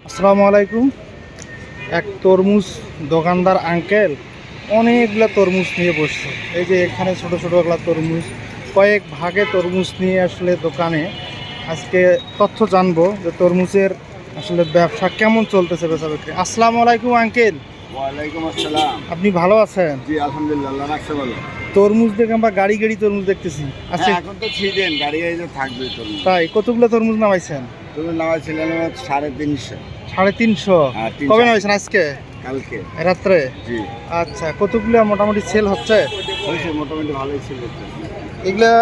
আসসালামু আলাইকুম। এক তরমুজ দোকানদার আঙ্কেল অনেকগুলো তরমুজ নিয়ে বসছে। এই যে এখানে ছোট ছোটোগুলা তরমুজ, কয়েক ভাগে তরমুজ নিয়ে আসলে দোকানে আজকে তথ্য জানবো যে তরমুজের আসলে ব্যবসা কেমন চলতেছে, বেচা বিক্রি। আসসালামু আলাইকুম আঙ্কেল। ওয়ালাইকুম আসসালাম। আপনি ভালো আছেন? জি আলহামদুলিল্লাহ, আল্লাহ রাখছে ভালো। তরমুজ দেখে আমরা গাড়ি গাড়ি তরমুজ দেখতেছি আজকে। এখন তো সিজন, গাড়ি গাড়ি তো থাকবে। তরমুজ তাই কতগুলো তরমুজ নামাইছেন? তুমি নামাইছিলেন 350। 350? হ্যাঁ, 300 কবে নামাইছেন? আজকে কালকে রাত্রে? জি। আচ্ছা, কতগুলো মোটামুটি সেল হচ্ছে? হয়েছে, মোটামুটি ভালোই ছিল। এগুলা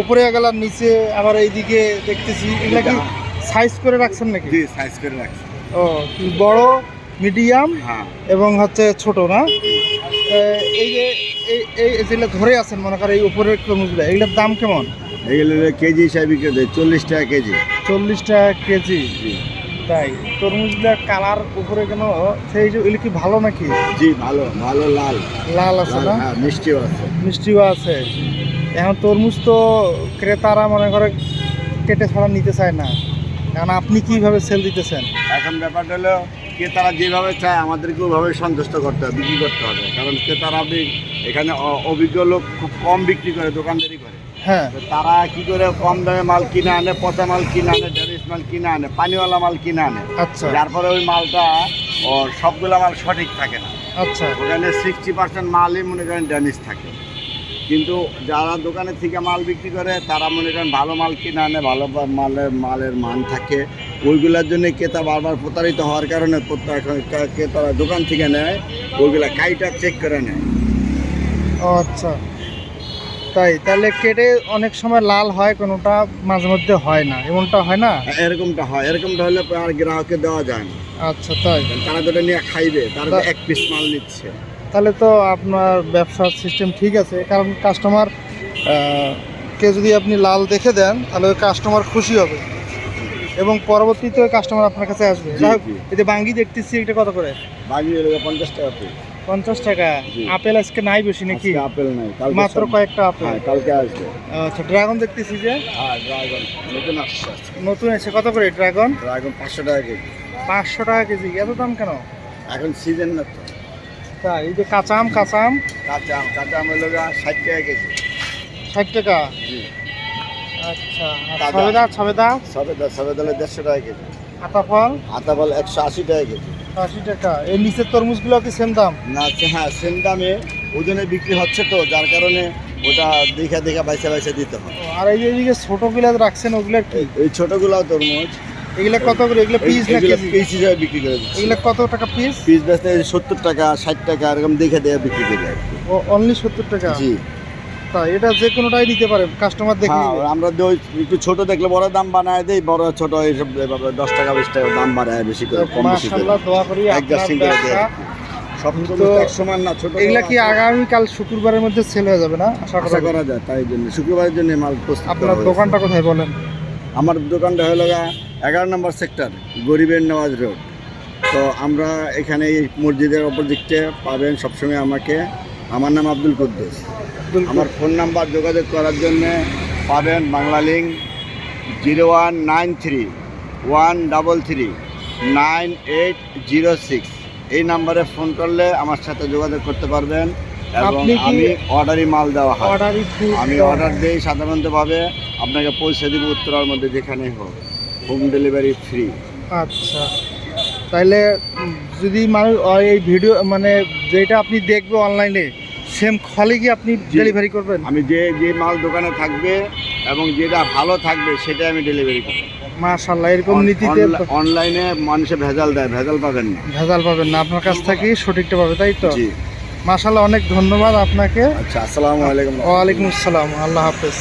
উপরে গেল, নিচে আবার এইদিকে দেখতেছি। এগুলা কি সাইজ করে রাখছেন নাকি? জি, সাইজ করে রাখছি। ও, বড়, মিডিয়াম হ্যাঁ, এবং হচ্ছে ছোট না? এই যে এই যেগুলো ধরে আছেন মনে করেন এই উপরের তরমুজগুলো, এগুলোর দাম কেমন? এগুলো কেজি হিসাবে বিক্রি দেয় 40 টাকা কেজি। 40 টাকা কেজি? জি। তাই তরমুজগুলোর কালার উপরে কেন সেই যে এগুলো কি ভালো নাকি? জি ভালো, ভালো লাল লাল আছে না? হ্যাঁ, মিষ্টিও আছে। মিষ্টিও আছে। এখন তরমুজ তো ক্রেতারা মনে করে কেটে ছাড়া নিতে চায় না, কারণ আপনি কিভাবে সেল দিতেছেন? এখন ব্যাপারটা হলো ক্রেতারা যেভাবে চায় আমাদেরকে ওইভাবে সন্তুষ্ট করতে হবে, বিক্রি করতে হবে। কারণ ক্রেতারা এখানে অভিজ্ঞ লোক খুব কম বিক্রি করে, দোকানদারি করে। হ্যাঁ। তো তারা কি করে কম দামে মাল কিনে আনে, পচা মাল কিনে আনে, ড্যামেজ মাল কিনে আনে, পানিওয়ালা মাল কিনে আনে। আচ্ছা যার ফলে ওই মালটা সবগুলো মাল সঠিক থাকে না। আচ্ছা। ওখানে 60% মালই মনে করেন ড্যামেজ থাকে। কিন্তু যারা দোকানে থেকে মাল বিক্রি করে তারা মনে করেন ভালো মাল কিনে আনে, ভালো মালের মান থাকে। ওইগুলোর জন্য ক্রেতা বারবার প্রতারিত হওয়ার কারণে ক্রেতারা দোকান থেকে নেয়, ওইগুলা কাইটা চেক করে নেয়। ও আচ্ছা, তাই তাহলে কেটে অনেক সময় লাল হয়, কোনোটা মাঝে মধ্যে হয় না, এমনটা হয় না? এরকমটা হয়, এরকমটা হলে আর গ্রাহককে দেওয়া যায় না। আচ্ছা তাই। তারা যেটা নিয়ে খাইবে, তারা তো এক পিস মাল নিচ্ছে। তাহলে তো আপনার ব্যবসার সিস্টেম ঠিক আছে, কারণ কাস্টমার কে যদি আপনি লাল দেখে দেন তাহলে ওই কাস্টমার খুশি হবে এবং পরবর্তীতে ওই কাস্টমার আপনার কাছে আসবে। জি, যাই হোক, জি। এই যে বাঙ্গি দেখতেছি, এটা কত করে? বাকি হলো 50 টাকা পিস। 50 টাকা? জি। আপেল আজকে নাই বেশি নাকি? আজকে আপেল নাই, কালকে মাত্র কয়েকটা আপেল? হ্যাঁ, কালকে আসবে। আচ্ছা, ড্রাগন দেখতেছি যে হ্যাঁ, ড্রাগন নতুন আসছে। নতুন এসে। কত করে ড্রাগন? ড্রাগন 500 টাকা কেজি। 500 টাকা কেজি? এত দাম কেন? এখন সিজন না তো। তাই। এই যে কাঁচা আম কাঁচা আম হলো 60 টাকা কেজি। 60 টাকা? জি। আচ্ছা। আর তাজা। সবেদা? সবেদা 150 টাকা কেজি। আতাফল? আতাফল 180 টাকা কেজি। 80 টাকা। এই নিচের তরমুজগুলো কি সেম দাম? না, হ্যাঁ, সেম দামে ওজনে বিক্রি হচ্ছে, তো যার কারণে ওটা দেখা বাইসা দিতে হয়। আর এই যে এইদিকে ছোটগুলো রাখছেন, ওগুলো কি? এই ছোটগুলাও তরমুজ। এগুলো কত করে? এগুলো পিস না কেজি? পিস হিসাবে বিক্রি করে দিচ্ছি। এগুলো কত টাকা পিস? পিস বেচতে 70 টাকা 60 টাকা এরকম দেখে বিক্রি করে আর কি। ও, অনলি 70 টাকা? জি। তাই। এটা যে কোনোটাই নিতে পারে কাস্টমার দেখে হ্যাঁ, নিবে? আমরা একটু ছোট দেখলে বড় দাম বানায় দেই, বড় ছোট এইসব 10 টাকা 20 টাকা দাম বাড়ায় বেশি করে, কম বেশি করে। মাশাআল্লাহ, দোয়া করি আপনার Adjusting করে দেয়। ব্যবসা। সব তো তো এক সমান না, ছোট এগুলা বড় কি আছে। আগামীকাল শুক্রবারের মধ্যে সেল হয়ে যাবে না? আশা আশা করা করা যায়, তাই জন্য শুক্রবারের জন্য মাল প্রস্তুত করা আপনার হয়েছে। দোকানটা কোথায় বলেন? আমার দোকানটা হলো 11 নম্বর সেক্টর, গরিবের নওয়াজ রোড। তো আমরা এখানে এই মসজিদের অপোজিটে পাবেন সবসময় আমাকে। আমার নাম আব্দুল কুদ্দুস। আমার ফোন নাম্বার যোগাযোগ করার জন্য পাবেন বাংলা লিঙ্ক 0193133806। এই নাম্বারে ফোন করলে আমার সাথে যোগাযোগ করতে পারবেন এবং আপনি কি আমি অর্ডারি মাল দেওয়া হয়। অর্ডারই আমি অর্ডার দিই সাধারণতভাবে, আপনাকে পৌঁছে দেবো উত্তরার মধ্যে যেখানেই হোক, হোম ডেলিভারি ফ্রি। আচ্ছা, তাইলে যদি মানুষ এই ভিডিও মানে যেটা আপনি দেখবে অনলাইনে সেম খলে কি আপনি জি। ডেলিভারি করবেন? আমি যে মাল দোকানে থাকবে এবং যেটা ভালো থাকবে সেটাই আমি ডেলিভারি করব। মাশাআল্লাহ, এরকম নীতিতে অনলাইনে মানুষে ভেজাল দেয়, ভেজাল পাবেন না। ভেজাল পাবেন না, আপনার কাছ থেকেই সঠিকটা পাবে, তাই তো? জি। মাশাআল্লাহ, অনেক ধন্যবাদ আপনাকে। আচ্ছা, আসসালামু আলাইকুম। ওয়ালাইকুম আসসালাম, আল্লাহ হাফেজ।